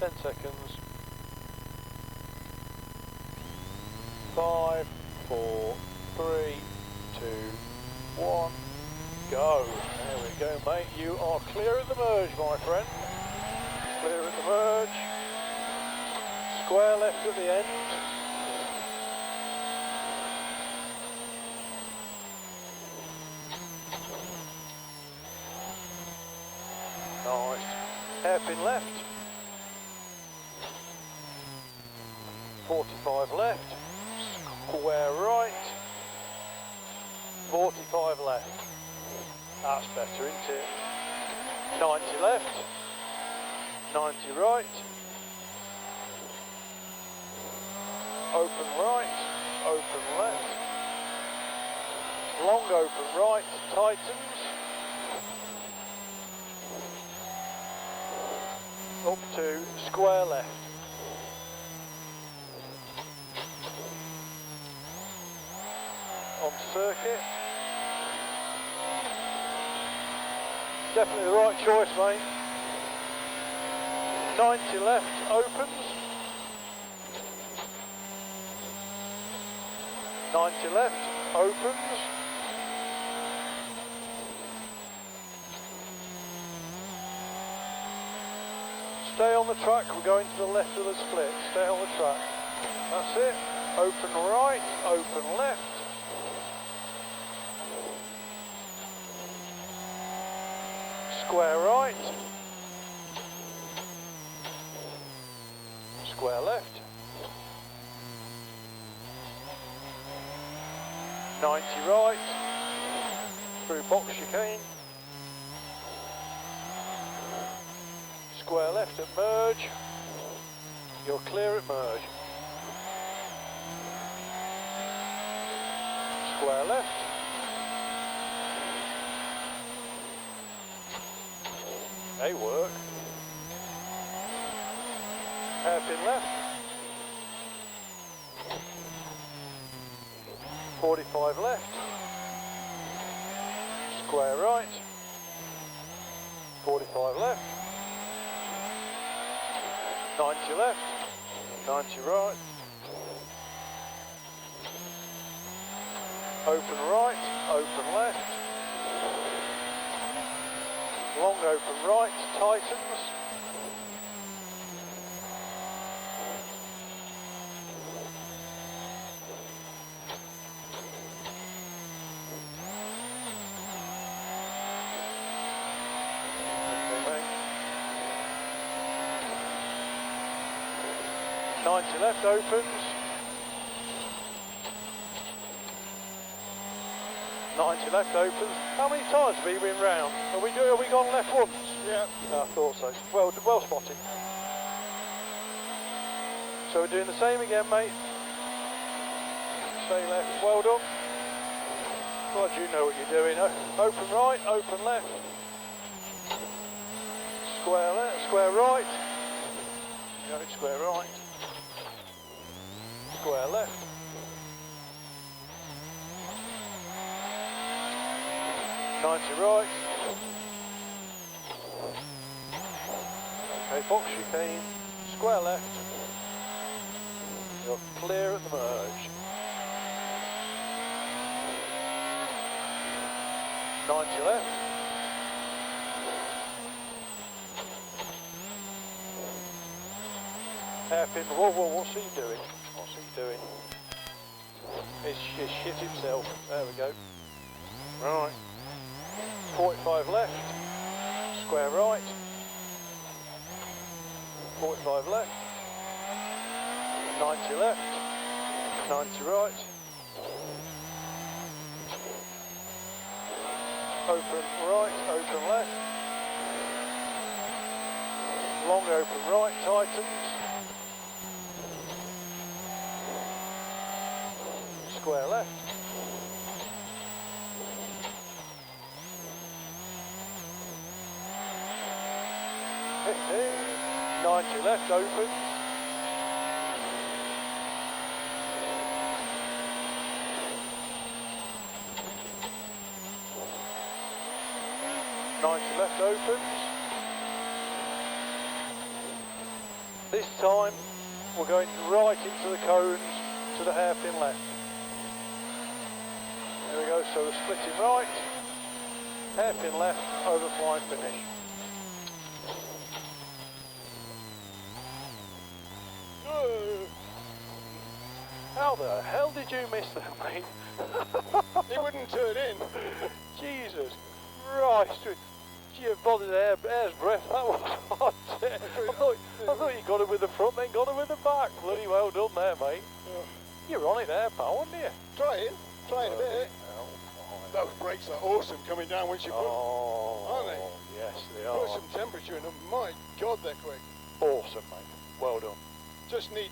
10 seconds. 5, 4, 3, 2, 1, go. There we go, mate. You are clear at the merge, my friend. Clear at the merge. Square left at the end. Nice. Hairpin left. 45 left. Square right. 45 left. That's better, isn't it? 90 left. 90 right. Open right. Open left. Long open right. Tightens. Up to square left. On circuit. Definitely the right choice, mate. 90 left opens. 90 left opens. Stay on the track, we're going to the left of the split. Stay on the track. That's it. Open right, open left. Square right. Square left. 90 right. Through box chicane. Square left at merge. You're clear at merge. Square left. They work. Hairpin left. 45 left. Square right. 45 left. 90 left. 90 right. Open right. Open left. Long open right, tightens. Okay, 90 left opens. 90 left opens. How many times have we been round? Have we gone left once? Yeah. I thought so. Well spotted. So we're doing the same again, mate. Stay left. Well done. God, you know what you're doing. Open right, open left. Square left, square right. No, square right. Square left. Right. Okay, box chicane, square left. You're clear at the merge. 90 left. Hairpin, whoa, what's he doing? What's he doing? He's shit himself. There we go. Right. 45 left, square right, 45 left, 90 left, 90 right, open right, open left, long open right, tightens, square left. 90 left open. Left opens. This time we're going right into the cones to the hairpin left. There we go, so we're splitting right, hairpin left, over flying finish. How the hell did you miss that, mate? He wouldn't turn in. Jesus Christ. You bothered hair's breadth, that was hot. I thought you got it with the front, then got it with the back. Bloody well done there, mate. You're on it there, pal, weren't you? Trying a bit. Oh, Those brakes are awesome coming down once you put, aren't they? Yes, they Put are. some temperature in them. My God, they're quick. Awesome, mate. Well done. Just need